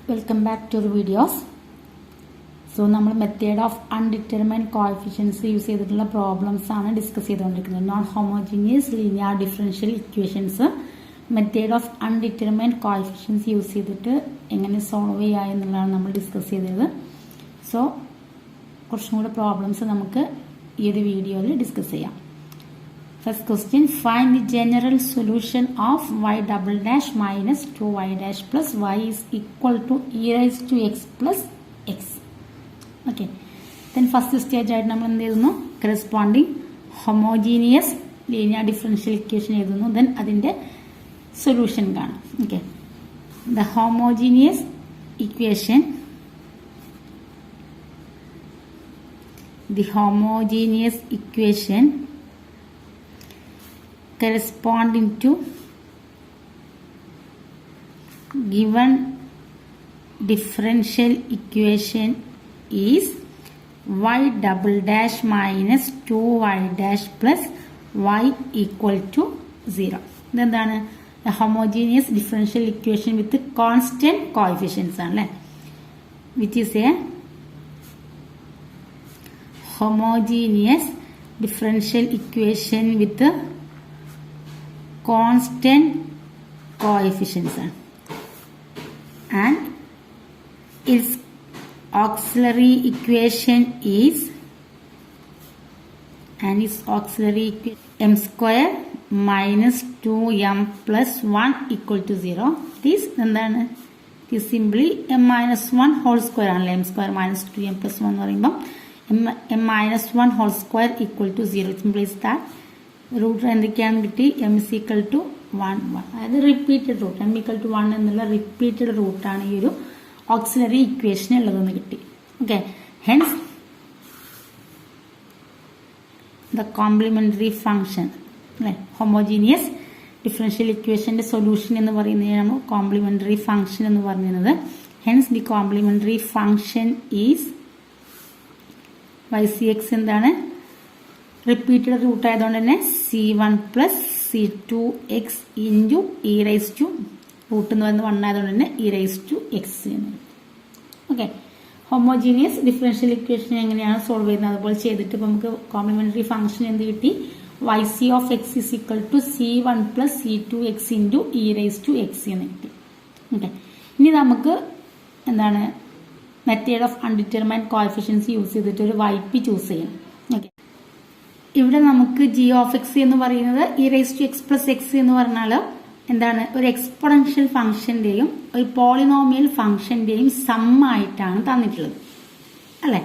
Welcome back to the videos. So നമ്മൾ method of undetermined coefficients use ചെയ്തിട്ടുള്ള problems ആണ് discuss ചെയ്തുകൊണ്ടിരിക്കുന്നത്. Non homogeneous linear differential equations method of undetermined coefficients use ചെയ്തിട്ട് എങ്ങനെ solve ചെയ്യുക എന്നുള്ളതാണ് നമ്മൾ ഡിസ്കസ് ചെയ്തത്. സോ കുറച്ചും കൂടെ പ്രോബ്ലംസ് നമുക്ക് ഈ ഒരു വീഡിയോയിൽ ഡിസ്കസ് ചെയ്യാം. First question, find the general solution of y double dash minus 2y dash plus y is equal to e raised to x plus x. Okay. Then first stage ആയിട്ട് നമ്മൾ എന്ത് ചെയ്യുന്നു, corresponding homogeneous linear differential equation എഴുതുന്നു. Then അതിന്റെ solution കാണാം. Okay. The homogeneous equation corresponding to given differential equation is y double dash minus 2y dash plus y equal to 0. ഇതെന്താണ്? homogeneous differential equation with constant coefficients ആണല്ലേ, which is a homogeneous differential equation with constant coefficients and its auxiliary equation is m square minus 2m plus 1 equal to 0. This എന്താണ്? It is simply m minus 1 whole square ആണല്ലേ. m square minus 2m plus 1 എന്ന് പറയുമ്പോൾ m minus 1 whole square equal to 0. It implies that root എന്തൊക്കെയാണ് കിട്ടി? M is equal to 1 അതായത് repeated root, M equal to 1 എന്നുള്ള repeated റൂട്ടാണ് ഈ ഒരു ഓക്സിലറി ഇക്വേഷൻ ഉള്ളതെന്ന് കിട്ടി. Okay, hence the complementary function അല്ലെ, ഹോമോജീനിയസ് ഡിഫറൻഷ്യൽ ഇക്വേഷന്റെ സൊല്യൂഷൻ എന്ന് പറയുന്നതാണ് കോംപ്ലിമെന്ററി ഫംഗ്ഷൻ എന്ന് പറയുന്നത്. Hence the complementary function is YCX എന്താണ്? റിപ്പീറ്റഡ് റൂട്ട് ആയതുകൊണ്ട് തന്നെ C1 plus C2x into e raise to root എന്ന് പറയുന്നത് 1 ആയതുകൊണ്ട് തന്നെ ഇ റൈസ് ടു എക്സ് എന്ന്. ഓക്കെ, ഹോമോജീനിയസ് ഡിഫറൻഷ്യൽ ഇക്വേഷൻ എങ്ങനെയാണ് സോൾവ് ചെയ്യുന്നത് അതുപോലെ ചെയ്തിട്ട് ഇപ്പം നമുക്ക് കോംപ്ലിമെന്ററി ഫംഗ്ഷൻ എന്ത് കിട്ടി? YC of x is equal to C1 plus C2x into e raise to x എന്ന് കിട്ടി. ഓക്കെ, ഇനി നമുക്ക് എന്താണ് method of undetermined coefficients use ചെയ്തിട്ട് ഒരു YP ചൂസ് ചെയ്യണം. ഓക്കെ, ഇവിടെ നമുക്ക് ജി ഓഫ് എക്സ് എന്ന് പറയുന്നത് e raise to x plus x എന്ന് പറഞ്ഞാൽ എന്താണ്? ഒരു എക്സ്പോണൻഷ്യൽ ഫംഗ്ഷന്റെയും ഒരു പോളിനോമിയൽ ഫംഗ്ഷന്റെയും സം ആയിട്ടാണ് തന്നിട്ടുള്ളത് അല്ലെ.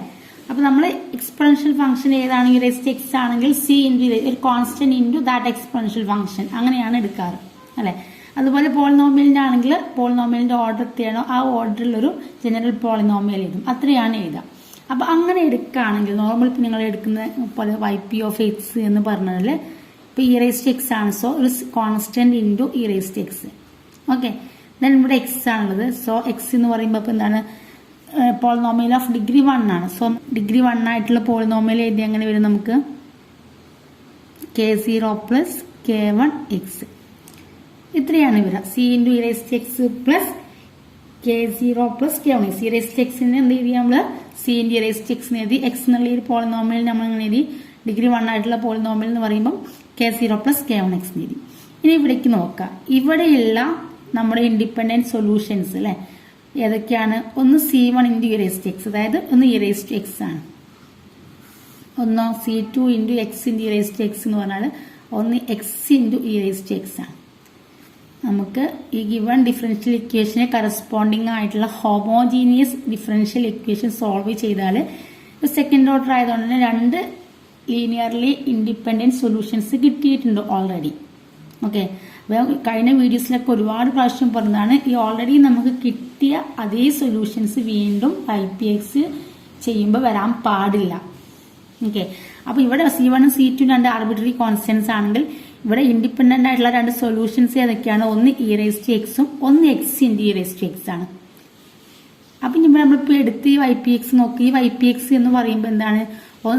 അപ്പൊ നമ്മൾ എക്സ്പോണൻഷ്യൽ ഫംഗ്ഷൻ ഏതാണ്? ഇ റൈസ് ടു എക്സ് ആണെങ്കിൽ സി ഇൻറ്റു ഒരു constant into that exponential function അങ്ങനെയാണ് എടുക്കാറ് അല്ലെ. അതുപോലെ പോളിനോമിയലിന്റെ ആണെങ്കിൽ പോളിനോമിയലിന്റെ ഓർഡർ എത്രയാണോ ആ ഓർഡറിലൊരു ജനറൽ പോളിനോമിയൽ എഴുതും, അത്രയാണ് എഴുതുക. അപ്പൊ അങ്ങനെ എടുക്കുകയാണെങ്കിൽ നോർമൽ ഇപ്പം നിങ്ങൾ എടുക്കുന്ന പോലെ YP ഓഫ് എക്സ് എന്ന് പറഞ്ഞതിൽ ഇപ്പൊ ഇ റൈസ് ടു എക്സ് ആണ്, സോ ഒരു constant into e raise to x. Okay, then ഇവിടെ എക്സ് ആണുള്ളത്, സോ എക്സ് എന്ന് പറയുമ്പോൾ ഇപ്പൊ എന്താണ്? പോളിനോമിയൽ ഓഫ് ഡിഗ്രി 1 ആണ്. സോ ഡിഗ്രി 1 ആയിട്ടുള്ള പോളിനോമിയൽ എഴുതി അങ്ങനെ വരും നമുക്ക് K0 പ്ലസ് K1x ഇത്രയാണ് വരിക. C into e raise to x plus K0 plus K1x. E raise to എക്സിന് എന്ത് എഴുതി? നമ്മള് C into e raise to x എഴുതി. എക്സ് എന്നുള്ള ഈ പോളിനോമിയൽ നമ്മൾ ഇങ്ങനെ എഴുതി. ഡിഗ്രി 1 ആയിട്ടുള്ള പോളിനോമിയൽ എന്ന് പറയുമ്പോൾ K0 പ്ലസ് K1x എഴുതി. ഇനി ഇവിടേക്ക് നോക്കാം. ഇവിടെയുള്ള നമ്മുടെ ഇൻഡിപെൻഡന്റ് സൊല്യൂഷൻസ് അല്ലെ ഏതൊക്കെയാണ്? ഒന്ന് C1 into e raise to x, അതായത് ഒന്ന് ഇ റൈസ് ടു എക്സ് ആണ്. ഒന്ന് C2 into x into e raise to x എന്ന് പറഞ്ഞാൽ ഒന്ന് x into e raise to x ആണ്. നമുക്ക് ഈ ഗിവൺ ഡിഫറൻഷ്യൽ ഇക്വേഷനെ കറസ്പോണ്ടിങ് ആയിട്ടുള്ള ഹോമോജീനിയസ് ഡിഫറൻഷ്യൽ ഇക്വേഷൻ സോൾവ് ചെയ്താൽ സെക്കൻഡ് ഓർഡർ ആയതുകൊണ്ട് തന്നെ 2 ലീനിയർലി ഇൻഡിപെൻഡന്റ് സൊല്യൂഷൻസ് കിട്ടിയിട്ടുണ്ട് ഓൾറെഡി. ഓക്കെ, കഴിഞ്ഞ വീഡിയോസിലൊക്കെ ഒരുപാട് പ്രാവശ്യം പറഞ്ഞതാണ് ഈ ഓൾറെഡി നമുക്ക് കിട്ടിയ അതേ സൊല്യൂഷൻസ് വീണ്ടും YPX ചെയ്യുമ്പോൾ വരാൻ പാടില്ല. ഓക്കെ, അപ്പൊ ഇവിടെ C1 C2 2 ആർബിട്രറി കോൺസ്റ്റന്റ്സ് ആണെങ്കിൽ ഇവിടെ ഇൻഡിപെൻഡന്റ് ആയിട്ടുള്ള 2 സൊല്യൂഷൻസ് ഏതൊക്കെയാണ്? ഒന്ന് ഇ റൈസ് ടു എക്സും ഒന്ന് x into e raise to x ആണ്. അപ്പൊ നമ്മളിപ്പോ എടുത്ത് ഈ YPX നോക്കി. ഈ YPX എന്ന് പറയുമ്പോൾ എന്താണ്?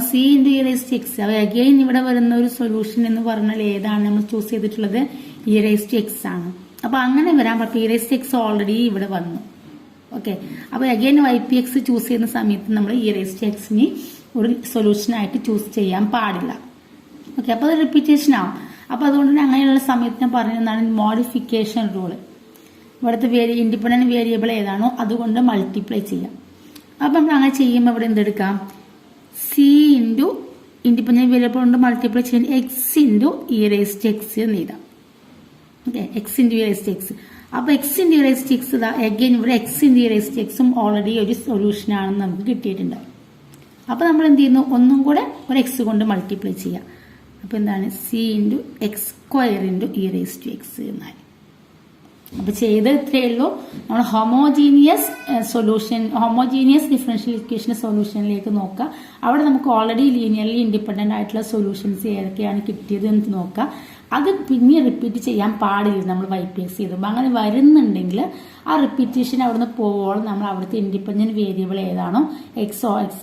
C into e raise to x. Again ഇവിടെ വരുന്ന ഒരു സൊല്യൂഷൻ എന്ന് പറഞ്ഞാൽ ഏതാണ് നമ്മൾ ചൂസ് ചെയ്തിട്ടുള്ളത്? ഇ റൈസ് ടു എക്സ് ആണ്. അപ്പൊ അങ്ങനെ വരാൻ പറ്റും. E raise to x already ഇവിടെ വന്നു. ഓക്കെ, അപ്പോൾ അഗൈൻ YPX ചൂസ് ചെയ്യുന്ന സമയത്ത് നമ്മൾ e⁻x ഒരു സൊല്യൂഷൻ ആയിട്ട് ചൂസ് ചെയ്യാൻ പാടില്ല. ഓക്കെ, അപ്പോൾ അത് റിപ്പീറ്റേഷൻ ആവും. അപ്പോൾ അതുകൊണ്ട് തന്നെ അങ്ങനെയുള്ള സമയത്ത് ഞാൻ പറഞ്ഞതാണ് മോഡിഫിക്കേഷൻ റൂള്. ഇവിടുത്തെ ഇൻഡിപെൻഡന്റ് വേരിയബിൾ ഏതാണോ അതുകൊണ്ട് മൾട്ടിപ്ലൈ ചെയ്യാം. അപ്പം നമ്മൾ അങ്ങനെ ചെയ്യുമ്പോൾ ഇവിടെ എന്തെടുക്കാം, C ഇൻറ്റു ഇൻഡിപെൻഡന്റ് വേരിയബിൾ കൊണ്ട് മൾട്ടിപ്ലൈ ചെയ്യാൻ x ഇൻറ്റു e⁻x എന്ന് എഴുതാം. Okay, x into e⁻x. അപ്പോൾ x ഇൻറ്റു e⁻x അഗൈൻ ഇവിടെ x ഇൻറ്റു e⁻x ഓൾറെഡി ഒരു സൊല്യൂഷൻ ആണെന്ന് നമുക്ക് കിട്ടിയിട്ടുണ്ട്. അപ്പോൾ നമ്മൾ എന്ത് ചെയ്യുന്നു, ഒന്നും കൂടെ ഒരു x കൊണ്ട് മൾട്ടിപ്ലൈ ചെയ്യാം. അപ്പോൾ എന്താണ്, C into x² into e⁻x എന്നായി. അപ്പോൾ ചെയ്ത് ഇത്രയേ ഉള്ളൂ. നമ്മൾ ഹോമോജീനിയസ് ഡിഫറൻഷ്യൽ ഇക്വേഷൻ സൊല്യൂഷനിലേക്ക് നോക്കുക. അവിടെ നമുക്ക് ഓൾറെഡി ലീനിയർലി ഇൻഡിപെൻഡന്റ് ആയിട്ടുള്ള സൊല്യൂഷൻസ് ഏതൊക്കെയാണ് കിട്ടിയത് എന്ന് നോക്കുക. അത് പിന്നെ റിപ്പീറ്റ് ചെയ്യാൻ പാടില്ല. നമ്മൾ YPX ചെയ്തുമ്പോൾ അങ്ങനെ വരുന്നുണ്ടെങ്കിൽ ആ റിപ്പീറ്റേഷൻ അവിടുന്ന് പോവുകയോളം നമ്മൾ അവിടുത്തെ ഇൻഡിപെൻഡന്റ് വേരിയബിൾ ഏതാണോ, x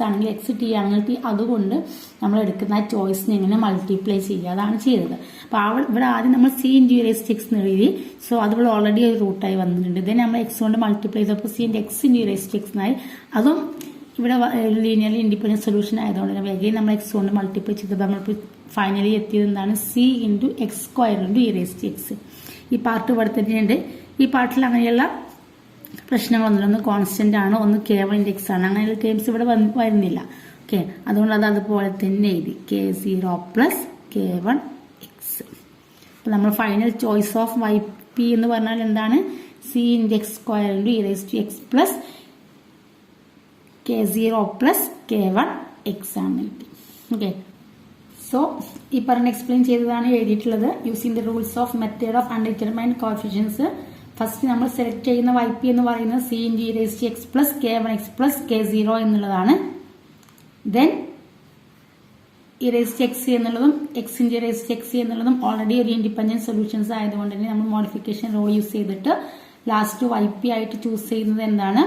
ആണെങ്കിൽ x, t ആണെങ്കിൽ t, അതുകൊണ്ട് നമ്മൾ എടുക്കുന്ന ആ ചോയ്സിനെ എങ്ങനെ മൾട്ടിപ്ലൈ ചെയ്യുക, അതാണ് ചെയ്തത്. അപ്പോൾ ഇവിടെ ആദ്യം നമ്മൾ C ഇൻറ്റു e⁻x എന്ന് എഴുതി. സോ അതുപോലെ ഓൾറെഡി ഒരു റൂട്ടായി വന്നിട്ടുണ്ട്. ഇതേ നമ്മൾ x കൊണ്ട് മൾട്ടിപ്ലൈ ചെയ്തപ്പോൾ C into x into e⁻x എന്നായി. അതും ഇവിടെ ലീനിയർലി ഇൻഡിപെൻഡന്റ് സൊല്യൂഷൻ ആയതുകൊണ്ട് തന്നെ അഗൈൻ നമ്മൾ x കൊണ്ട് മൾട്ടിപ്ലൈ ചെയ്തപ്പോൾ നമ്മൾ ഫൈനലി എത്തിയത് എന്താണ്, C into x² into e⁻x. ഈ പാർട്ട് ഇവിടെ തന്നെയുണ്ട്. ഈ പാർട്ടിൽ അങ്ങനെയുള്ള പ്രശ്നങ്ങളൊന്നുമില്ല. ഒന്ന് കോൺസ്റ്റന്റ് ആണ്, ഒന്ന് K1 ഇൻഡെക്സ് ആണ്. അങ്ങനെയുള്ള ടേംസ് ഇവിടെ വരുന്നില്ല. ഓക്കെ, അതുകൊണ്ട് അത് അതുപോലെ തന്നെ എഴുതി K0 പ്ലസ് K1x. അപ്പോൾ നമ്മൾ ഫൈനൽ ചോയ്സ് ഓഫ് YP എന്ന് പറഞ്ഞാൽ എന്താണ്, C into x² into e⁻x plus K0 plus K1x ആണ് കിട്ടി. ഓക്കെ, സോ ഈ പറഞ്ഞ എക്സ്പ്ലെയിൻ ചെയ്തതാണ് എഴുതിയിട്ടുള്ളത്. Using the rules of method of undetermined coefficients. First നമ്മൾ സെലക്ട് ചെയ്യുന്ന YP എന്ന് പറയുന്നത് C into e⁻x plus K1x plus K0 എന്നുള്ളതാണ്. ദെൻ e⁻x എന്നുള്ളതും x ഇൻറ്റു e⁻x എന്നുള്ളതും ഓൾറെഡി ഒരു ഇൻഡിപെൻഡന്റ് സൊല്യൂഷൻസ് ആയതുകൊണ്ട് തന്നെ നമ്മൾ മോഡിഫിക്കേഷൻ റൂൾ യൂസ് ചെയ്തിട്ട് ലാസ്റ്റ് YP ആയിട്ട് ചൂസ് ചെയ്യുന്നത് എന്താണ്,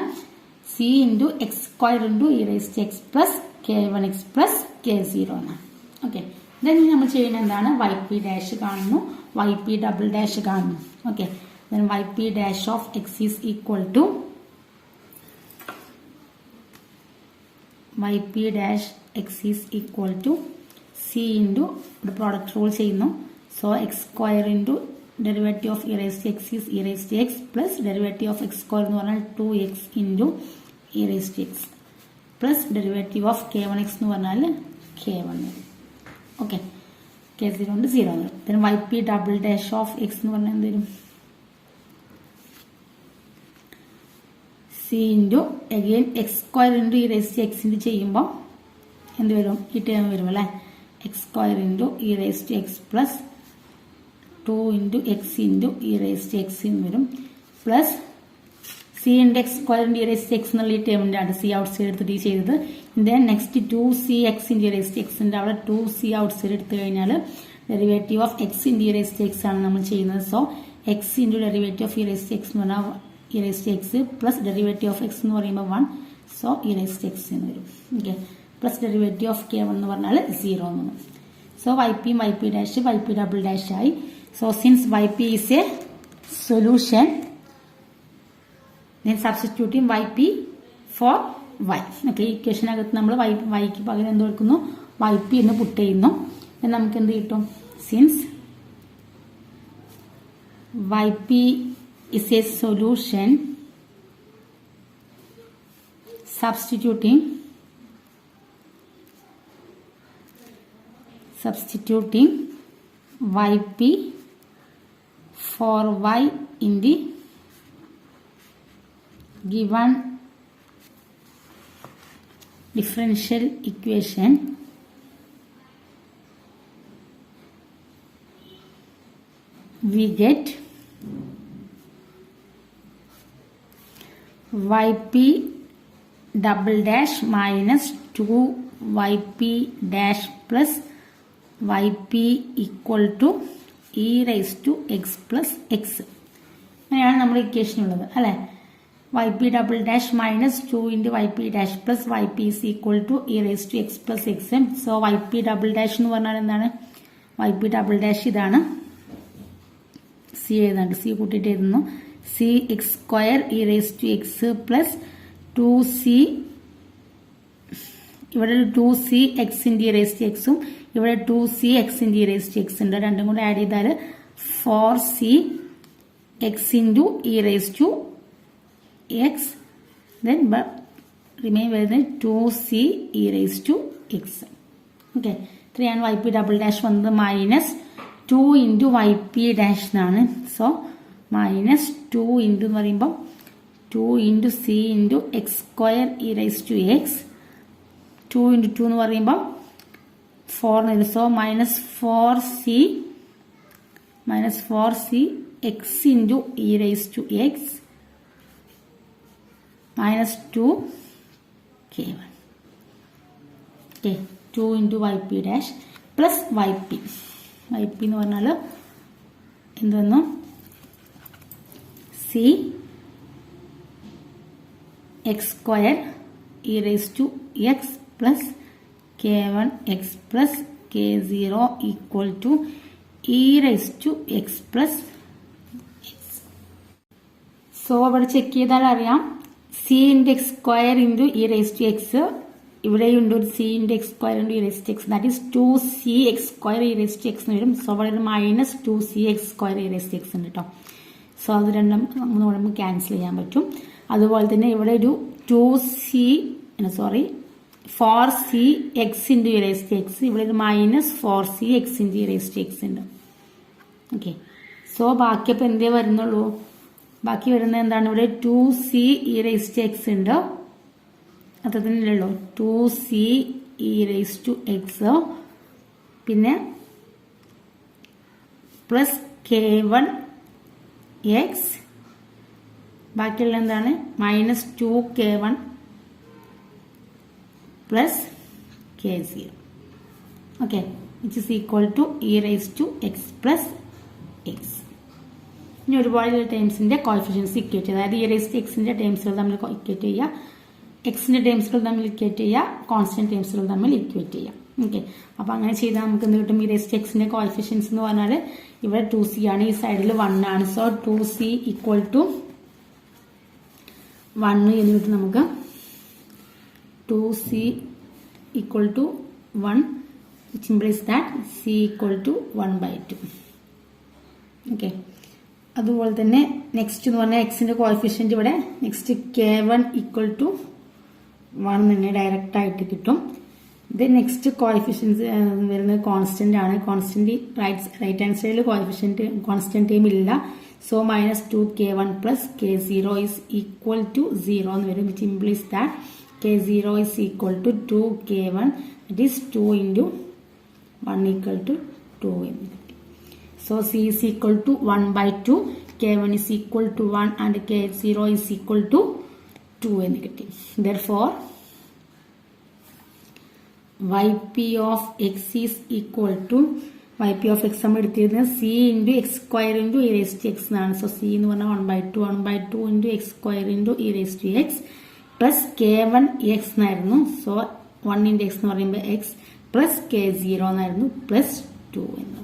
C into x² into e⁻x plus K1x plus K0 എന്നാണ്. ഓക്കെ, ദെൻ നമ്മൾ ചെയ്യുന്ന എന്താണ്, YP ഡാഷ് കാണുന്നു, YP ഡബിൾ ഡാഷ് കാണുന്നു. Okay, then YP dash of x is equal to YP dash x is equal to C into product rule ചെയ്യുന്നു. So x² into derivative of e⁻x is e⁻x plus derivative of x² എന്ന് പറഞ്ഞാൽ 2x into e⁻x plus derivative of K1x എന്ന് പറഞ്ഞാൽ K1. Okay, K0 കൊണ്ട് 0 വരും. പിന്നെ YP double dash of x എന്ന് പറഞ്ഞാൽ എന്ത് വരും, C into again x² into e⁻x into ചെയ്യുമ്പോൾ എന്ത് വരും, ഈ ടേം വരും അല്ലേ, x² into e⁻x plus 2 into x into e⁻x എന്ന് വരും. Plus C into x² into e⁻x എന്നുള്ള ഈ ടേമിൻ്റെ ആണ് C ഔട്ട് സൈഡ് എടുത്തിട്ട് ചെയ്തത്. Then next 2cx into e⁻x അവിടെ 2c ഔട്ട് സൈഡ് എടുത്തു കഴിഞ്ഞാൽ derivative of x into e⁻x ആണ് നമ്മൾ ചെയ്യുന്നത്. So x into derivative of e⁻x എന്ന് പറഞ്ഞാൽ e⁻x plus derivative of x എന്ന് പറയുമ്പോൾ 1. സോ e⁻x എന്ന് വരും. Okay, plus derivative of K1 എന്ന് പറഞ്ഞാൽ 0 എന്ന് വരും. So YP dash YP double dash ആയി. So since YP is a solution, then substituting YP for Y. Okay, ഈ ഇക്വേഷനകത്ത് നമ്മൾ Yക്ക് പകരം എന്ത് കൊടുക്കുന്നു, YP എന്ന് പുട്ട് ചെയ്യുന്നു. നമുക്ക് എന്ത് കിട്ടും, since YP is a solution, substituting YP for Y in the given differential equation we get YP double dash minus 2YP dash plus YP equal to e raised to x plus x. അങ്ങനെയാണ് നമ്മുടെ equation ഉള്ളത് അല്ലേ. YP double dash minus 2 into YP dash plus YP is equal to e raise to x plus x. So YP double dash എന്ന് പറഞ്ഞാൽ എന്താണ്, YP double dash ഇതാണ്, C എഴുതാണ്ട് C കൂട്ടിയിട്ട് എഴുതുന്നു. cx square e raised to x plus 2c ഇവിടെ 2c x into e raised to x ഉം ഇവിടെ 2c x into e raised to x ഉണ്ട്. രണ്ടും കൂടെ ആഡ് ചെയ്താൽ 4c x into e raised to x then remain വരുന്നത് 2c e raised to x. Okay, 3 ആണ് yp double dash വന്നത് minus 2 into yp dash എന്നാണ്. സോ മൈനസ് 2 into എന്ന് പറയുമ്പോൾ 2 into c into x square e raised to x 2 into 2 എന്ന് പറയുമ്പോൾ 4 so minus 4c x into e raised to x minus 2k1. Okay, 2 into yp dash plus yp എന്ന് പറഞ്ഞാൽ എന്ത് വന്നു c x square e raised to x plus k1 x plus k0 equal to e raised to x plus x. So അവിടെ check ചെയ്താൽ അറിയാം c into x square into e raised to x ഇവിടെയുണ്ട് ഒരു c into x square into e raised to x that is 2c x square e raised to x എന്ന് വരും. So അവിടെ minus 2c x square e raised to x ഉണ്ട് കേട്ടോ. So അത് രണ്ടും നമുക്ക് ക്യാൻസൽ ചെയ്യാൻ പറ്റും. അതുപോലെ തന്നെ ഇവിടെ ഒരു 4c x into e raised to x ഇവിടെ ഒരു minus 4c x into e raised to x ഉണ്ട്. ഓക്കെ, സോ ബാക്കി അപ്പം എന്തേ വരുന്നുള്ളൂ, ബാക്കി വരുന്നത് എന്താണ്, ഇവിടെ 2c e raised to x ഉണ്ട്, അത്ര തന്നെയല്ലോ 2c e raised to x പിന്നെ പ്ലസ് k1 x ബാക്കിയുള്ള എന്താണ് minus 2k1 plus k0. Okay, which is equal to e raised to x plus x. ഇനി ഒരുപാട് ടേംസിന്റെ കോഎഫിഷ്യൻസ് ഇക്വേറ്റ് ചെയ്യുക, അതായത് e raised to xന്റെ ടേംസുകൾ തമ്മിൽ ഇക്വേറ്റ് ചെയ്യുക, എക്സിന്റെ ടേംസുകൾ തമ്മിൽ ഇക്വേറ്റ് ചെയ്യുക, കോൺസ്റ്റന്റ് ടേംസുകൾ തമ്മിൽ ഇക്വേറ്റ് ചെയ്യുക. ഓക്കെ, അപ്പോൾ അങ്ങനെ ചെയ്താൽ നമുക്ക് എന്ത് കിട്ടും, e raised to xന്റെ കോഎഫിഷ്യൻസ് എന്ന് പറഞ്ഞാൽ ഇവിടെ 2c ആണ്, ഈ സൈഡിൽ 1 ആണ്. സോ 2c ഈക്വൽ ടു 1 എന്ന് കിട്ടും നമുക്ക്. 2c equal to 1 which implies that c equal to 1/2. Okay, അതുപോലെ തന്നെ നെക്സ്റ്റ് എന്ന് പറഞ്ഞാൽ എക്സിന്റെ കോഎഫിഷ്യന്റ് ഇവിടെ നെക്സ്റ്റ് k1 ഈക്വൽ ടു 1 തന്നെ ഡയറക്റ്റ് ആയിട്ട് കിട്ടും. ഇത് നെക്സ്റ്റ് കോഎഫിഷ്യൻസ് വരുന്നത് കോൺസ്റ്റന്റ് ആണ്. കോൺസ്റ്റന്റ് റൈറ്റ് ഹാൻഡ് സൈഡിൽ കോഎഫിഷ്യന്റ് കോൺസ്റ്റന്റ് ടൈം ഇല്ല. So minus 2k1 plus k0 is equal to 0 എന്ന് വരും, which implies that k0 is equal to 2k1, that is 2 into 1 equal to 2 എന്ന് കിട്ടി. So c is equal to 1/2, k1 is equal to 1 and k0 is equal to 2 എന്ന് കിട്ടി. Therefore yp of x is equal to yp of x നമ്മൾ എടുത്തിരുന്നത് c into x square into e raised to x എന്നാണ്. So c എന്ന് പറഞ്ഞാൽ 1/2 into x square into e raised to x plus k1 x എന്നായിരുന്നു. So 1 into x എന്ന് പറയുമ്പോൾ x plus k0 എന്നായിരുന്നു plus 2 എന്ന്.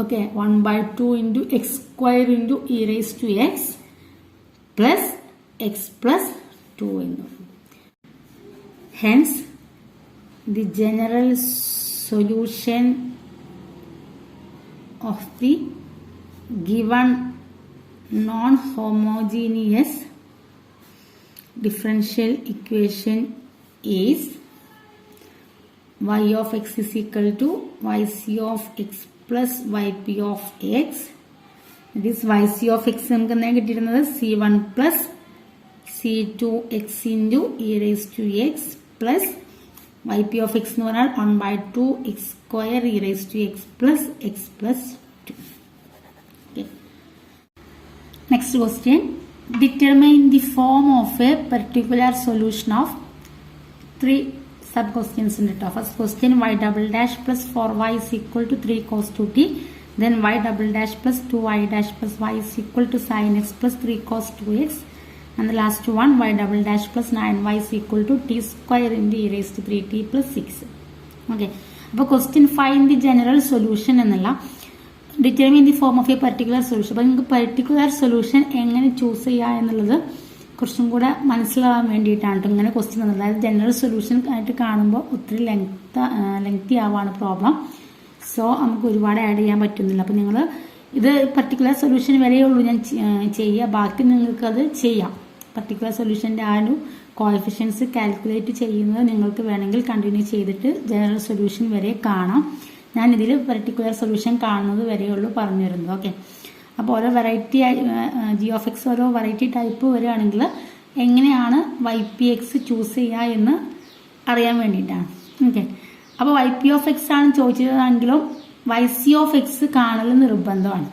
Okay, 1/2 into x square into e raised to x plus x plus 2 എന്ന്. Hence the general solution of the given non-homogeneous differential equation is y of x is equal to yc of x plus yp of x. That is yc of x നമുക്ക് എന്താ കിട്ടിയിരുന്നത് c1 plus c2 x into e raised to x plus yp of x എന്ന് പറഞ്ഞാൽ 1/2 x square e raised to x plus 2. Okay. Next question. Determine the form of a particular solution of 3 sub questions in the first question. Y double dash plus 4y is equal to 3 cos 2t. Then y double dash plus 2y dash plus y is equal to sin x plus 3 cos 2x. And the last one, y double dash plus 9y is equal to t square into e raised to 3t plus 6. Okay. അപ്പോൾ question find the general solution എന്നുള്ള determine the form of a particular solution. അപ്പൊ നിങ്ങൾക്ക് particular solution എങ്ങനെ choose ചെയ്യുക എന്നുള്ളത് കുറച്ചും കൂടെ മനസ്സിലാവാൻ വേണ്ടിയിട്ടാണ് ഇങ്ങനെ ക്വസ്റ്റ്യൻ വന്നത്. അതായത് ജനറൽ സൊല്യൂഷൻ ആയിട്ട് കാണുമ്പോൾ ഒത്തിരി ലെങ്തി ആവാണ് പ്രോബ്ലം. സോ നമുക്ക് ഒരുപാട് ആഡ് ചെയ്യാൻ പറ്റുന്നില്ല. അപ്പൊ നിങ്ങൾ ഇത് പർട്ടിക്കുലർ സൊല്യൂഷൻ വരെയുള്ളൂ ഞാൻ ചെയ്യുക, ബാക്കി നിങ്ങൾക്കത് ചെയ്യാം. പർട്ടിക്കുലർ സൊല്യൂഷൻ്റെ ആ ഒരു കോഎഫിഷ്യൻസ് കാൽക്കുലേറ്റ് ചെയ്യുന്നത് നിങ്ങൾക്ക് വേണമെങ്കിൽ കണ്ടിന്യൂ ചെയ്തിട്ട് ജനറൽ സൊല്യൂഷൻ വരെ കാണാം. ഞാൻ ഇതിൽ പർട്ടിക്കുലർ സൊല്യൂഷൻ കാണുന്നത് വരെയുള്ളൂ പറഞ്ഞു തരുന്നത്. ഓക്കെ, അപ്പോൾ ഓരോ വെറൈറ്റി ജി ഓഫ് എക്സ് ഓരോ വെറൈറ്റി ടൈപ്പ് വരികയാണെങ്കിൽ എങ്ങനെയാണ് വൈ പി എക്സ് ചൂസ് ചെയ്യുക എന്ന് അറിയാൻ വേണ്ടിയിട്ടാണ്. ഓക്കെ, അപ്പോൾ വൈ പി ഓഫ് എക്സ് ആണ് ചോദിച്ചതാണെങ്കിലും വൈ സി ഓഫ് എക്സ് കാണൽ നിർബന്ധമാണ്.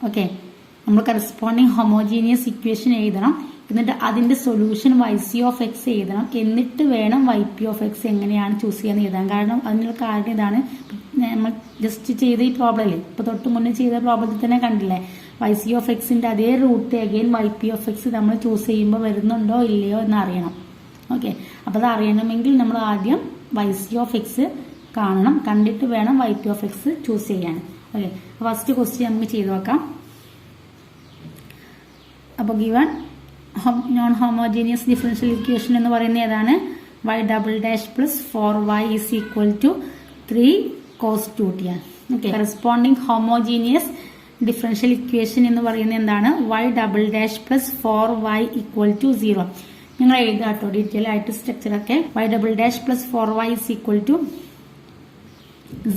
ഓക്കെ, നമ്മൾ കറസ്പോണ്ടിങ് ഹോമോജീനിയസ് ഇക്വേഷൻ എഴുതണം, എന്നിട്ട് അതിന്റെ solution y c of x എഴുതണം, എന്നിട്ട് വേണം വൈ പി ഓഫ് എക്സ് എങ്ങനെയാണ് ചൂസ് ചെയ്യാന്ന് എഴുതാൻ. കാരണം അതിനുള്ള കാരണം ഇതാണ്, നമ്മൾ ജസ്റ്റ് ചെയ്ത ഈ പ്രോബ്ലം അല്ലേ, ഇപ്പൊ തൊട്ട് മുന്നേ ചെയ്ത പ്രോബ്ലത്തിൽ തന്നെ കണ്ടില്ലേ, വൈ സി ഓഫ് എക്സിന്റെ അതേ root again y p of x നമ്മൾ ചൂസ് ചെയ്യുമ്പോൾ വരുന്നുണ്ടോ ഇല്ലയോ എന്ന് അറിയണം. ഓക്കെ, അപ്പൊ അത് അറിയണമെങ്കിൽ നമ്മൾ ആദ്യം വൈ സി ഓഫ് എക്സ് കാണണം, കണ്ടിട്ട് വേണം y p of x choose ചെയ്യാൻ. ഓക്കെ, ഫസ്റ്റ് ക്വസ്റ്റ്യൻ നമുക്ക് ചെയ്ത് നോക്കാം. അപ്പോൾ given non homogeneous differential equation എന്ന് പറയുന്നത് ഏതാണ്? y double dash plus 4y is equal to 3 cos 2t ആണ്. Okay, corresponding homogeneous differential equation എന്ന് പറയുന്നത് എന്താണ്? y double dash plus 4y equal to 0. നിങ്ങൾ എഴുതുക കേട്ടോ ഡീറ്റെയിൽ ആയിട്ട് സ്ട്രക്ചറൊക്കെ. y double dash plus 4y is equal to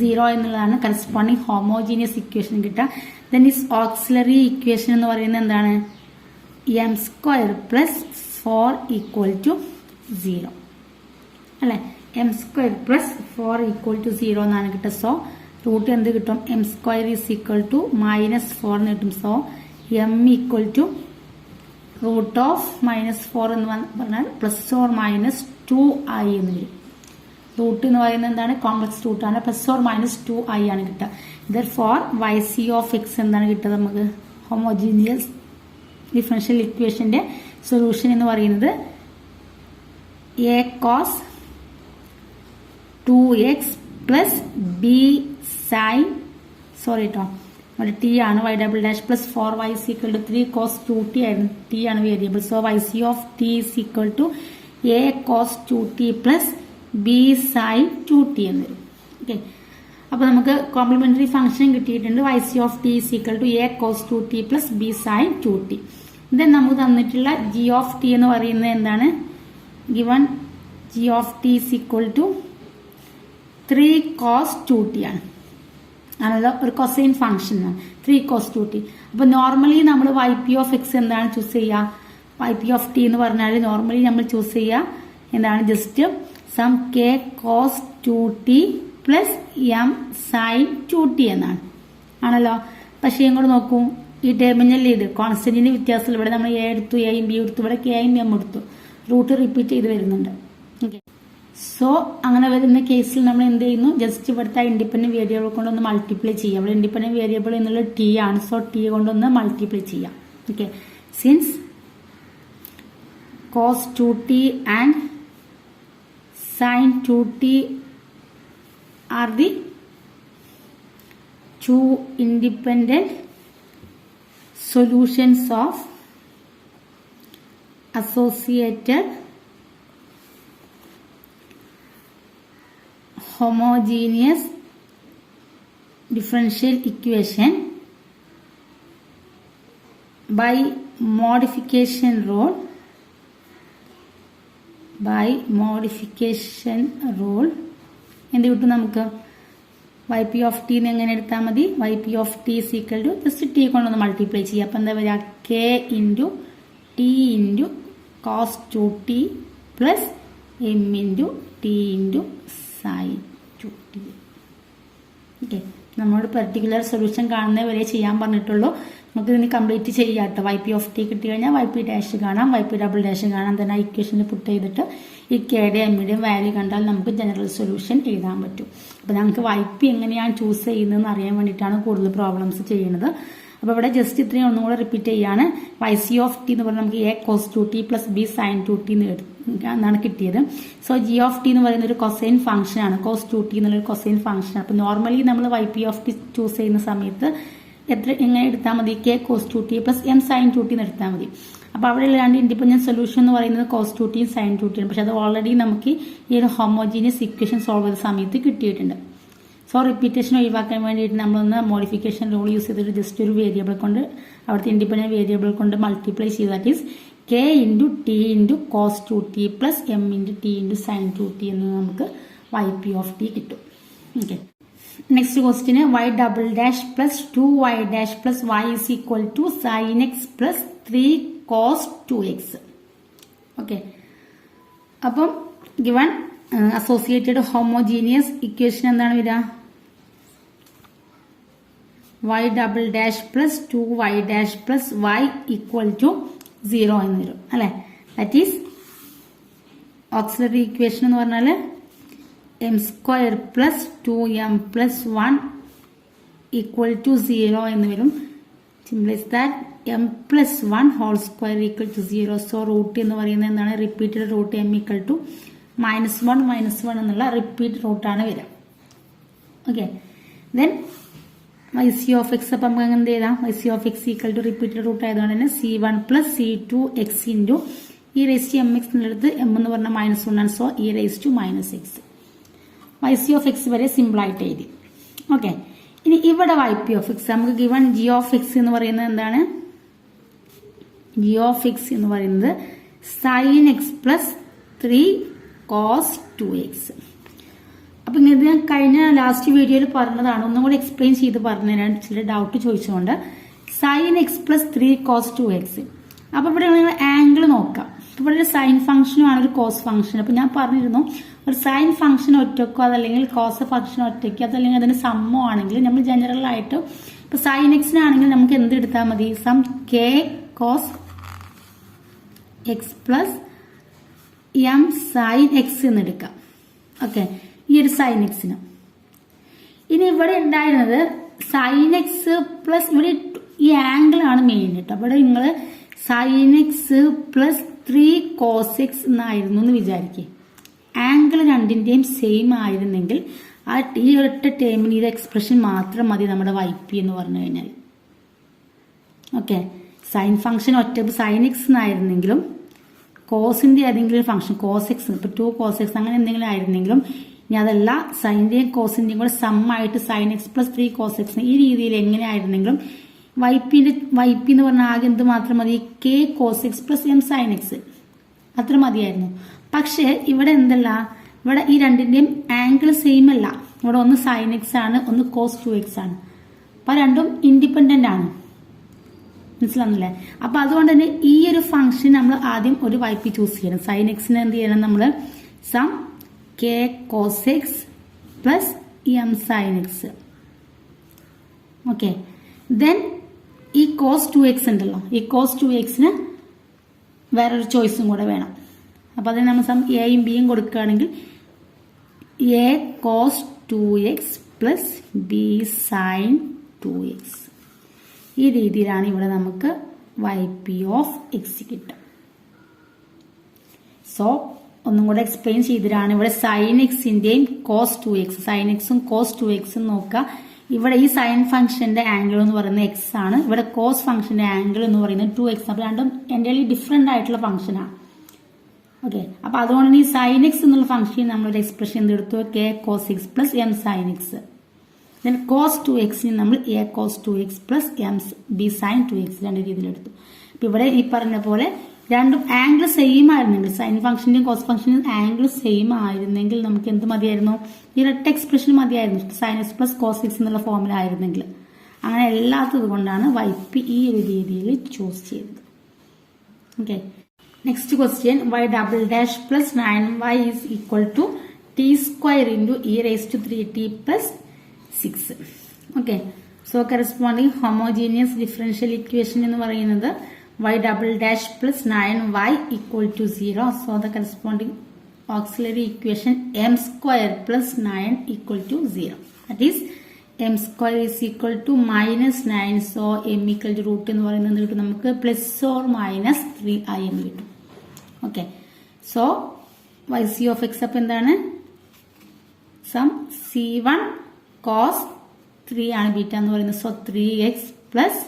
0 എന്നുള്ളതാണ് കറസ്പോണ്ടിങ് ഹോമോജീനിയസ് ഇക്വേഷൻ കിട്ടുക. ദെൻ ഈസ് ഓക്സിലറി ഇക്വേഷൻ എന്ന് പറയുന്നത് എന്താണ്? M square plus 4 equal to 0 അല്ലെ, m square plus 4 equal to 0 എന്നാണ് കിട്ടുക. സോ റൂട്ട് എന്ത് കിട്ടും? M square is equal to -4 എന്ന് കിട്ടും. So m equal to root of -4 എന്ന് പറഞ്ഞാൽ പ്ലസ് ഓർ മൈനസ് 2i എന്ന് വരും. റൂട്ട് എന്ന് പറയുന്നത് എന്താണ്? കോംപ്ലക്സ് റൂട്ടാണ്. പ്ലസ് ഓർ മൈനസ് 2i ആണ് കിട്ടുക. Therefore y c of x എന്താണ് കിട്ടുക നമുക്ക്? ഹോമോജീനിയസ് ഡിഫറൻഷ്യൽ ഇക്വേഷന്റെ സൊല്യൂഷൻ എന്ന് പറയുന്നത് a cos 2x plus b sine t ആണ്. y double dash plus 4y is equal to 3 cos 2t ആയിരുന്നു. ടി ആണ് variable. So y c of t is equal to a cos 2t plus b sine 2t എന്ന് വരും. Okay, അപ്പൊ നമുക്ക് complementary function കിട്ടിയിട്ടുണ്ട്. y c of t is equal to a cos 2t plus b sine 2t. Then നമുക്ക് തന്നിട്ടുള്ള g of t എന്ന് പറയുന്നത് എന്താണ്? Given g of t is equal to 3 cos 2t ആണ്. ആണല്ലോ, ഒരു കൊസൈൻ ഫംഗ്ഷൻ ആണ് 3 cos 2t. അപ്പൊ നോർമലി നമ്മൾ വൈ പി ഓഫ് എക്സ് എന്താണ് ചൂസ് ചെയ്യുക? വൈ പി ഓഫ് ടി എന്ന് പറഞ്ഞാൽ നോർമലി നമ്മൾ ചൂസ് ചെയ്യുക എന്താണ്? Just some k cos 2t plus m sine 2t എന്നാണ്. ആണല്ലോ, പക്ഷേ ഇങ്ങോട്ട് നോക്കൂ, ഈ ടേമിനൽ ഇത് കോൺസ്റ്റന്റിന് വ്യത്യാസത്തിൽ ഇവിടെ നമ്മൾ എ എടുത്തു, എയും ബി എടുത്തു, ഇവിടെ കെയും എം എടുത്തു, റൂട്ട് റിപ്പീറ്റ് ചെയ്ത് വരുന്നുണ്ട്. ഓക്കെ, സോ അങ്ങനെ വരുന്ന കേസിൽ നമ്മൾ എന്ത് ചെയ്യുന്നു? ജസ്റ്റ് ഇവിടുത്തെ ഇൻഡിപെൻഡന്റ് വേരിയബിൾ കൊണ്ടൊന്ന് മൾട്ടിപ്ലൈ ചെയ്യാം. ഇവിടെ ഇൻഡിപെൻഡന്റ് വേരിയബിൾ എന്നുള്ളത് ടി ആണ്. സോ ടി കൊണ്ടൊന്ന് മൾട്ടിപ്ലൈ ചെയ്യാം. Okay, since cos 2t and sin 2t are the two independent solutions of associated homogeneous differential equation by modification rule എന്ത് കിട്ടും നമുക്ക്? വൈ പി ഓഫ് ടി എങ്ങനെ എടുത്താൽ മതി? Y p of t is equal to just t കൊണ്ടൊന്ന് multiply ചെയ്യുക. അപ്പൊ എന്താ പറയുക? K into t into cos 2t plus m into t into sine 2t. Okay, നമ്മളോട് പെർട്ടിക്കുലർ സൊല്യൂഷൻ കാണുന്നത് വരെ ചെയ്യാൻ പറഞ്ഞിട്ടുള്ളൂ. നമുക്ക് ഇതിന് കംപ്ലീറ്റ് ചെയ്യാം കേട്ടോ. വൈ പി ഓഫ് ടി കിട്ടി കഴിഞ്ഞാൽ വൈ പി ഡാഷ് കാണാം, വൈ പി ഡബിൾ ഡാഷ് കാണാം. തന്നെ ആ ഇക്വേഷനിൽ പുട്ട് ചെയ്തിട്ട് ഈ കെയുടെ എമ്മിൻ്റെയും വാല്യൂ കണ്ടാൽ നമുക്ക് ജനറൽ സൊല്യൂഷൻ എഴുതാൻ പറ്റും. അപ്പോൾ നമുക്ക് വൈ പി എങ്ങനെയാണ് ചൂസ് ചെയ്യുന്നതെന്ന് അറിയാൻ വേണ്ടിയിട്ടാണ് കൂടുതൽ പ്രോബ്ലംസ് ചെയ്യുന്നത്. അപ്പോൾ ഇവിടെ ജസ്റ്റ് ഇത്രയും ഒന്നും കൂടെ റിപ്പീറ്റ് ചെയ്യാണ്. YC of t എന്ന് പറഞ്ഞാൽ നമുക്ക് A cos 2t plus B sin 2t എന്നാണ് കിട്ടിയത്. സോ G of t എന്ന് പറയുന്ന ഒരു കൊസൈൻ ഫംഗ്ഷൻ ആണ്. cos 2t എന്നുള്ളൊരു കൊസൈൻ ഫംഗ്ഷൻ. അപ്പോൾ നോർമലി നമ്മൾ YP of t ചൂസ് ചെയ്യുന്ന സമയത്ത് എങ്ങനെ എടുത്താൽ മതി? K cos 2t plus M sin 2t എന്ന് എടുത്താൽ മതി. അപ്പോൾ അവിടെയുള്ള രണ്ട് ഇൻഡിപെൻഡന്റ് സൊല്യൂഷൻ എന്ന് പറയുന്നത് cos 2t sin 2t ആണ്. പക്ഷെ അത് ഓൾറെഡി നമുക്ക് ഈ ഒരു ഹോമോജീനിയസ് ഇക്വേഷൻ സോൾവ് ചെയ്ത സമയത്ത് കിട്ടിയിട്ടുണ്ട്. സോ റിപ്പീറ്റേഷൻ ഒഴിവാക്കാൻ വേണ്ടിയിട്ട് നമ്മളൊന്ന് മോഡിഫിക്കേഷൻ റൂൾ യൂസ് ചെയ്തിട്ട് ജസ്റ്റ് ഒരു വേരിയബിൾ കൊണ്ട് അവിടുത്തെ ഇൻഡിപെൻഡന്റ് വേരിയബിൾ കൊണ്ട് മൾട്ടിപ്ലൈ ചെയ്ത് that is K into t into cos 2t plus M into t into sin 2t എന്ന് നമുക്ക് YP of t കിട്ടും. Okay, next question y double dash plus 2y dash plus y is equal to sin x plus 3 cos 2x. Okay, അപ്പം given associated homogeneous equation എന്താണ് വരിക? y double dash plus 2y dash plus y equal to 0 എന്ന് വരും അല്ലെ. That is auxiliary equation എന്ന് പറഞ്ഞാൽ m square plus 2m plus 1 equal to 0 എന്ന് വരും. Simplifies that m plus 1 whole square equal to 0. So root എന്ന് പറയുന്നത് എന്താണ്? Repeated root m equal to -1 എന്നുള്ള റിപ്പീറ്റ് റൂട്ടാണ് വരിക. Okay, then YC of x അപ്പം നമുക്ക് എന്ത് ചെയ്താം? YC of x equal to repeated root ആയതുകൊണ്ട് തന്നെ C1 plus C2 x into e raise to mx എന്നുള്ളത് m എന്ന് പറഞ്ഞാൽ -1 ആണ്. So e raise to -x. YC of x വരെ സിമ്പിൾ ആയിട്ട് എഴുതി. ഓക്കെ, ഇനി ഇവിടെ YP of x നമുക്ക് ഗിവൺ G of x എന്ന് പറയുന്നത് എന്താണ്? G of x എന്ന് പറയുന്നത് sin x plus 3 cos 2x. അപ്പൊ ഇത് ഞാൻ കഴിഞ്ഞ ലാസ്റ്റ് വീഡിയോയിൽ പറഞ്ഞതാണ്, ഒന്നും കൂടി എക്സ്പ്ലെയിൻ ചെയ്ത് പറഞ്ഞുതരാൻ ചില ഡൗട്ട് ചോദിച്ചുകൊണ്ട്. sin x plus 3 cos 2x. അപ്പൊ ഇവിടെ നിങ്ങൾ ആംഗിൾ നോക്കാം. ഇവിടെ ഒരു സൈൻ ഫംഗ്ഷനും ആണ് ഒരു കോസ് ഫംഗ്ഷൻ. അപ്പൊ ഞാൻ പറഞ്ഞിരുന്നു ഒരു സൈൻ ഫംഗ്ഷൻ ഒറ്റക്കോ അതല്ലെങ്കിൽ കോസ് ഫംഗ്ഷൻ ഒറ്റയ്ക്കോ അതല്ലെങ്കിൽ അതിന് സമ്മോ ആണെങ്കിൽ നമ്മൾ ജനറൽ ആയിട്ട് ഇപ്പൊ സൈൻ എക്സിനാണെങ്കിൽ നമുക്ക് എന്ത് എടുത്താൽ മതി? Some k cos x plus m sin x എന്ന് എടുക്കാം. ഓക്കെ, ഈ ഒരു സൈൻ എക്സിന്. ഇനി ഇവിടെ ഉണ്ടായിരുന്നത് സൈൻ എക്സ് പ്ലസ് ഇവിടെ ഈ ആംഗിൾ ആണ് മെയിൻ കേട്ടോ. അവിടെ നിങ്ങൾ sine x plus 3 cos x എന്നായിരുന്നു എന്ന് വിചാരിക്കുക. ആംഗിൾ രണ്ടിന്റെയും സെയിം ആയിരുന്നെങ്കിൽ ഈ ഒരൊറ്റ ടേമിന് ഈ എക്സ്പ്രഷൻ മാത്രം മതി നമ്മുടെ YP എന്ന് പറഞ്ഞു കഴിഞ്ഞാൽ. ഓക്കെ, സൈൻ ഫംഗ്ഷൻ ഒറ്റ സൈൻ എക്സ് എന്നായിരുന്നെങ്കിലും കോസിന്റെ ഏതെങ്കിലും ഫംഗ്ഷൻ കോസ് എക്സ് ഇപ്പൊ 2 cos x അങ്ങനെ എന്തെങ്കിലും ആയിരുന്നെങ്കിലും ഇനി അതല്ല സൈന്റെയും കോസിന്റെയും കൂടെ സം ആയിട്ട് sin x plus 3 cos x ഈ രീതിയിൽ എങ്ങനെ ആയിരുന്നെങ്കിലും YP എന്ന് പറഞ്ഞാൽ ആകെ എന്ത് മാത്രം മതി? k cos x plus m sin x അത്ര മതിയായിരുന്നു. പക്ഷെ ഇവിടെ എന്തല്ല, ഇവിടെ ഈ രണ്ടിന്റെയും ആംഗിൾ സെയിം അല്ല. ഇവിടെ ഒന്ന് sin x ആണ്, ഒന്ന് cos 2x ആണ്. അപ്പൊ രണ്ടും ഇൻഡിപെൻഡന്റ് ആണ്. മനസ്സിലാവുന്നില്ലേ? അപ്പൊ അതുകൊണ്ട് തന്നെ ഈ ഒരു ഫംഗ്ഷൻ നമ്മൾ ആദ്യം ഒരു YP ചൂസ് ചെയ്യണം. sin xന് എന്ത് ചെയ്യണം? നമ്മൾ some k cos x plus m sin x. Okay, then ഈ cos 2x ഉണ്ടല്ലോ, ഈ cos 2xന് വേറൊരു ചോയ്സും കൂടെ വേണം. അപ്പൊ അതിന് നമ്മൾ സം എയും ബിയും കൊടുക്കുകയാണെങ്കിൽ a cos 2x plus b sin 2x. ഈ രീതിയിലാണ് ഇവിടെ നമുക്ക് YP of x കിട്ടുക. സോ ഒന്നും കൂടെ എക്സ്പ്ലെയിൻ ചെയ്തിട്ടാണ് ഇവിടെ sin xന്റെയും cos 2x sin xും cos 2xും നോക്കുക. ഇവിടെ ഈ സൈൻ ഫംഗ്ഷന്റെ ആംഗിൾ എന്ന് പറയുന്നത് x ആണ്, ഇവിടെ കോസ് ഫംഗ്ഷന്റെ ആംഗിൾ എന്ന് പറയുന്നത് 2x. അപ്പൊ രണ്ടും എൻ്റയർലി ഡിഫറെന്റ് ആയിട്ടുള്ള ഫംഗ്ഷനാണ്. ഓക്കെ, അപ്പൊ അതുകൊണ്ട് ഈ sin x എന്നുള്ള ഫംഗ്ഷൻ നമ്മളൊരു എക്സ്പ്രഷൻ എന്തെടുത്തു? k cos x plus m sin x. Then cos 2x നമ്മൾ a cos 2x plus m b sin 2x രണ്ട് രീതിയിലെടുത്തു. അപ്പൊ ഇവിടെ ഈ പറഞ്ഞ പോലെ രണ്ടും ആംഗിൾ സെയിം ആയിരുന്നെങ്കിൽ സൈൻ ഫംഗ്ഷന്റെയും കോസ് ഫംഗ്ഷന്റെയും ആംഗിൾ സെയിം ആയിരുന്നെങ്കിൽ നമുക്ക് എന്ത് മതിയായിരുന്നു? ഈ ഒരൊറ്റ എക്സ്പ്രഷൻ മതിയായിരുന്നു, sin x plus cos x എന്നുള്ള ഫോമിലായിരുന്നെങ്കിൽ. അങ്ങനെ അല്ലാത്തത് കൊണ്ടാണ് YP ഈ ഒരു രീതിയിൽ ചൂസ് ചെയ്തത്. Okay, next question y double dash plus 9y is equal to t square into e raise to 3t plus 6. Okay, so corresponding homogeneous differential equation എന്ന് പറയുന്നത് y double dash plus 9y equal to 0. So the corresponding auxiliary equation m square plus 9 equal to 0. That is m square is equal to -9. So m equal to root എന്ന് പറയുന്നത് കിട്ടും നമുക്ക് +or-3i എന്ന് കിട്ടും. Okay, so YC of x അപ്പം എന്താണ്? Some C1 cos 3 ആണ് beta എന്ന് പറയുന്നത്. So 3x plus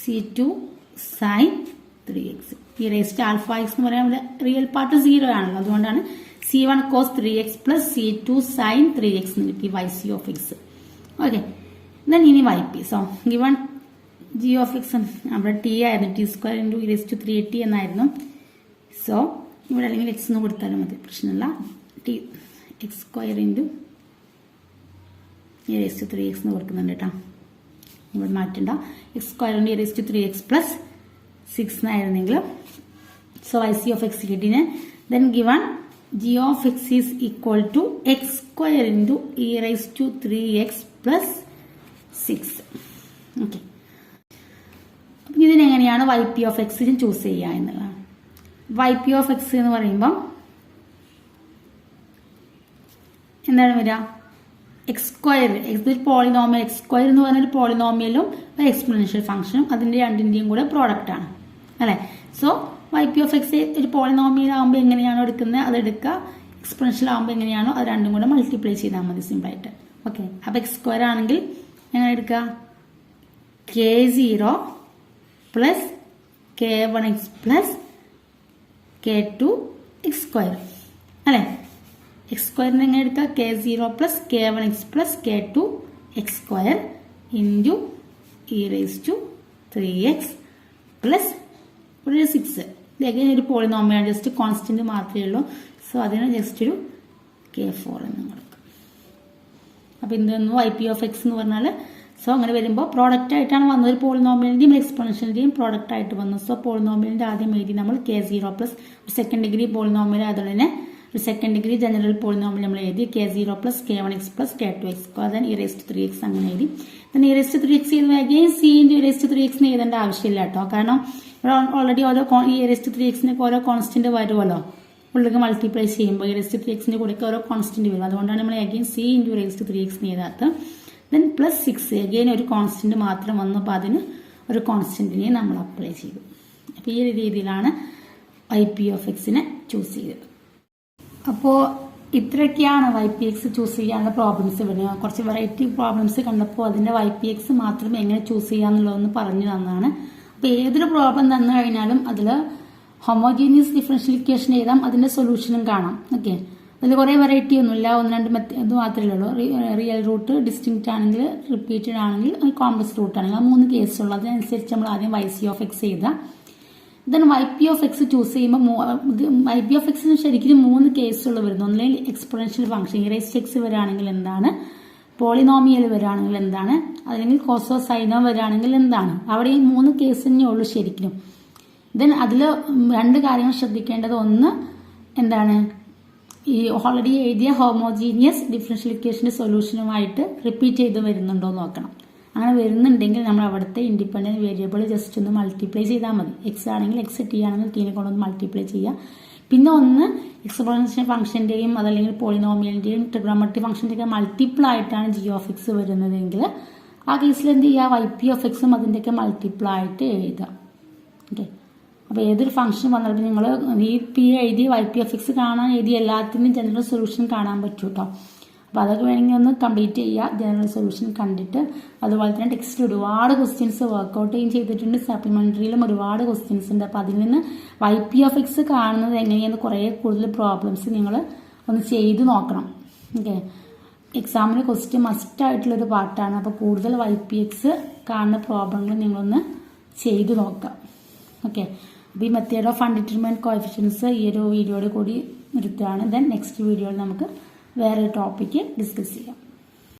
C2 sin 3x. ഈ റേസ്റ്റ് ആൽഫ എക്സ് എന്ന് പറയുമ്പോൾ റിയൽ പാർട്ട് 0 ആണല്ലോ, അതുകൊണ്ടാണ് C1 cos 3x plus C2 sin 3x എന്ന് കിട്ടി YC of x. Okay, then ഇനി YP. So given G of x അവിടെ T ആയിരുന്നു, T² × e⁻³ എന്നായിരുന്നു. സോ ഇവിടെ അല്ലെങ്കിൽ x എന്ന് കൊടുത്താലും മതി, പ്രശ്നമില്ല. x² × e⁻³ എന്ന് കൊടുക്കുന്നുണ്ട് കേട്ടോ, ഇവിടെ മാറ്റണ്ട. x² × e⁻³ പ്ലസ് 6 എന്നായിരുന്നെങ്കിൽ സോ YC of x കിട്ടിന്. Then given G of x is equal to x² × e⁻³ plus 6. Okay, ഇതിനെങ്ങനെയാണ് YP of x ചൂസ് ചെയ്യുക എന്നുള്ളതാണ്. YP of x എന്ന് പറയുമ്പം എന്താണ് വരിക? x², ഒരു പോളിനോമിയൽ, x² എന്ന് പറഞ്ഞൊരു പോളിനോമിയലും ഒരു എക്സ്പോണൻഷ്യൽ ഫംഗ്ഷനും അതിന്റെ രണ്ടിന്റെയും കൂടെ പ്രോഡക്റ്റ് ആണ് അല്ലെ. സോ YP of x ഒരു പോളിനോമിയൽ ആകുമ്പോൾ എങ്ങനെയാണോ എടുക്കുന്നത് അത് എടുക്കുക, എക്സ്പോണൻഷ്യൽ ആകുമ്പോൾ എങ്ങനെയാണോ അത് രണ്ടും കൂടെ മൾട്ടിപ്ലൈ ചെയ്താൽ മതി സിമ്പിൾ ആയിട്ട്. ഓക്കെ, അപ്പൊ x² ആണെങ്കിൽ എങ്ങനെ എടുക്കുക? k0 plus k1x plus k2x² അല്ലെ. x² എങ്ങനെ എടുക്കുക? k0 plus k1x plus k2x² into e⁻³ plus ഒരു 6. ഇതൊക്കെ ഒരു പോളിനോമിയാണ്, ജസ്റ്റ് കോൺസ്റ്റന്റ് മാത്രമേ ഉള്ളൂ. സോ അതിന് ജസ്റ്റ് ഒരു k4 എന്ന് കൊടുക്കും. അപ്പൊ എന്തെന്നു YP of x എന്ന് പറഞ്ഞാൽ സോ അങ്ങനെ വരുമ്പോൾ പ്രോഡക്റ്റ് ആയിട്ടാണ് വന്നത്, ഒരു പോളിനോമിയലിന്റെയും എക്സ്പോണൻഷ്യലിന്റെയും പ്രോഡക്റ്റ് ആയിട്ട് വന്നു. സോ പോളിനോമിയലിന്റെ ആദ്യം എഴുതി നമ്മൾ k0 plus second degree polynomial അതുപോലെ തന്നെ ഒരു സെക്കൻഡ് ഡിഗ്രി ജനറൽ പോളിനോമിയൽ നമ്മൾ എഴുതി k0 plus k1x plus k2x then e⁻³ അങ്ങനെ എഴുതി. then e⁻³ ചെയ്ത് അഗെയിൻ c × e⁻³ എഴുതേണ്ട ആവശ്യമില്ല കേട്ടോ, കാരണം ഓൾറെഡി ഓരോ e⁻³ ഓരോ കോൺസ്റ്റന്റ് വരുമല്ലോ, ഉള്ളിലേക്ക് മൾട്ടിപ്ലൈ ചെയ്യുമ്പോൾ e⁻³ കൂടെ ഓരോ കോൺസ്റ്റന്റ് വരും, അതുകൊണ്ടാണ് നമ്മൾ അഗെയിൻ c × e⁻³ എഴുതാത്തത്. ദെൻ പ്ലസ് 6 അഗെയിൻ ഒരു കോൺസ്റ്റന്റ് മാത്രം വന്നു, അപ്പോൾ അതിന് ഒരു കോൺസ്റ്റന്റിനെ നമ്മൾ അപ്ലൈ ചെയ്തു. അപ്പോൾ ഈ രീതിയിലാണ് YP of x ചൂസ് ചെയ്തത്. അപ്പോൾ ഇത്രയൊക്കെയാണ് YPX ചൂസ് ചെയ്യാനുള്ള പ്രോബ്ലംസ് വരുന്നത്. കുറച്ച് വെറൈറ്റി പ്രോബ്ലംസ് കണ്ടപ്പോൾ അതിന്റെ YPX മാത്രം എങ്ങനെ ചൂസ് ചെയ്യാന്നുള്ളതൊന്ന് പറഞ്ഞു തന്നതാണ്. അപ്പോൾ ഏതൊരു പ്രോബ്ലം തന്നു കഴിഞ്ഞാലും അതിൽ ഹോമോജീനിയസ് ഡിഫറൻഷ്യൽ ഇക്വേഷൻ എഴുതാം, അതിന്റെ സൊല്യൂഷനും കാണാം. ഓക്കെ, അതിൽ കുറേ വെറൈറ്റി ഒന്നുമില്ല, 1-2 ഇത് മാത്രമേ ഉള്ളൂ. റിയൽ റൂട്ട്, ഡിസ്റ്റിങ്ക്റ്റ് ആണെങ്കിൽ, റിപ്പീറ്റഡ് ആണെങ്കിൽ, കോംപ്ലക്സ് റൂട്ട് ആണെങ്കിൽ, ആ 3 കേസുള്ളൂ. അതിനനുസരിച്ച് നമ്മൾ ആദ്യം YC of x എഴുതാം. Then YP of x choose ചെയ്യുമ്പോൾ YP of x ശരിക്കും 3 കേസുകൾ വരുന്നു. ഒന്നില്ലെങ്കിൽ എക്സ്പോണൻഷ്യൽ ഫംഗ്ഷൻ e⁻x വരാണെങ്കിൽ എന്താണ്, പോളിനോമിയൽ വരാണെങ്കിൽ എന്താണ്, അല്ലെങ്കിൽ കോസോ സൈനോ വരാണെങ്കിൽ എന്താണ്. അവിടെ ഈ 3 കേസ് തന്നെ ഉള്ളൂ ശരിക്കും. ദെൻ അതിൽ 2 കാര്യങ്ങൾ ശ്രദ്ധിക്കേണ്ടത്, ഒന്ന് എന്താണ്, ഈ ഓൾറെഡി എഴുതിയ ഹോമോജീനിയസ് ഡിഫറൻഷ്യൽ ഇക്വേഷന്റെ സൊല്യൂഷനുമായിട്ട് റിപ്പീറ്റ് ചെയ്ത് വരുന്നുണ്ടോ എന്ന് നോക്കണം. അങ്ങനെ വരുന്നുണ്ടെങ്കിൽ നമ്മൾ അവിടുത്തെ ഇൻഡിപെൻഡന്റ് വേരിയബിൾ ജസ്റ്റ് ഒന്ന് മൾട്ടിപ്ലൈ ചെയ്താൽ മതി. എക്സ് ആണെങ്കിൽ എക്സ്, ടി ആണെങ്കിൽ ടീനെ കൊണ്ടൊന്ന് മൾട്ടിപ്ലൈ ചെയ്യുക. പിന്നെ ഒന്ന് എക്സ്പോണൻഷ്യൽ ഫംഗ്ഷന്റെയും അതല്ലെങ്കിൽ പോളിനോമിയലിന്റെയും ട്രിഗണോമെട്രിക് ഫംഗ്ഷന്റെയൊക്കെ മൾട്ടിപ്പിൾ ആയിട്ടാണ് G of x വരുന്നതെങ്കിൽ ആ കേസിൽ എന്ത് ചെയ്യുക, YP of x അതിന്റെയൊക്കെ മൾട്ടിപ്പിൾ ആയിട്ട് എഴുതുക. ഓക്കെ, അപ്പോൾ ഏതൊരു ഫംഗ്ഷൻ വന്നാലും നിങ്ങൾ ഈ പി എഴുതി YP of x കാണാൻ എഴുതി എല്ലാത്തിനും ജനറൽ സൊല്യൂഷൻ കാണാൻ പറ്റും കേട്ടോ. അപ്പോൾ അതൊക്കെ വേണമെങ്കിൽ ഒന്ന് കംപ്ലീറ്റ് ചെയ്യുക, ജനറൽ സൊല്യൂഷൻ കണ്ടിട്ട്. അതുപോലെ തന്നെ ടെക്സ്റ്റിൽ ഒരുപാട് ക്വസ്റ്റ്യൻസ് വർക്ക്ഔട്ട് ചെയ്തിട്ടുണ്ട്, സപ്ലിമെന്ററിയിലും ഒരുപാട് ക്വസ്റ്റ്യൻസ് ഉണ്ട്. അപ്പോൾ അതിൽ നിന്ന് YP of x കാണുന്നത് എങ്ങനെയെന്ന് കുറേ കൂടുതൽ പ്രോബ്ലംസ് നിങ്ങൾ ഒന്ന് ചെയ്ത് നോക്കണം. ഓക്കെ, എക്സാമിന് ക്വസ്റ്റ്യൻ മസ്റ്റ് ആയിട്ടുള്ളൊരു പാർട്ടാണ്. അപ്പോൾ കൂടുതൽ YPX കാണുന്ന പ്രോബ്ലങ്ങൾ നിങ്ങളൊന്ന് ചെയ്ത് നോക്കാം. ഓക്കെ, അപ്പോൾ ഈ മെത്തേഡ് ഓഫ് അൺഡിറ്റർമൈൻഡ് കോഎഫിഷ്യൻസ് ഈ ഒരു വീഡിയോയോട് കൂടി നിർത്തുകയാണ്. ദെൻ നെക്സ്റ്റ് വീഡിയോയിൽ നമുക്ക് വേറെ ടോപ്പിക്ക് ഡിസ്കസ് ചെയ്യാം.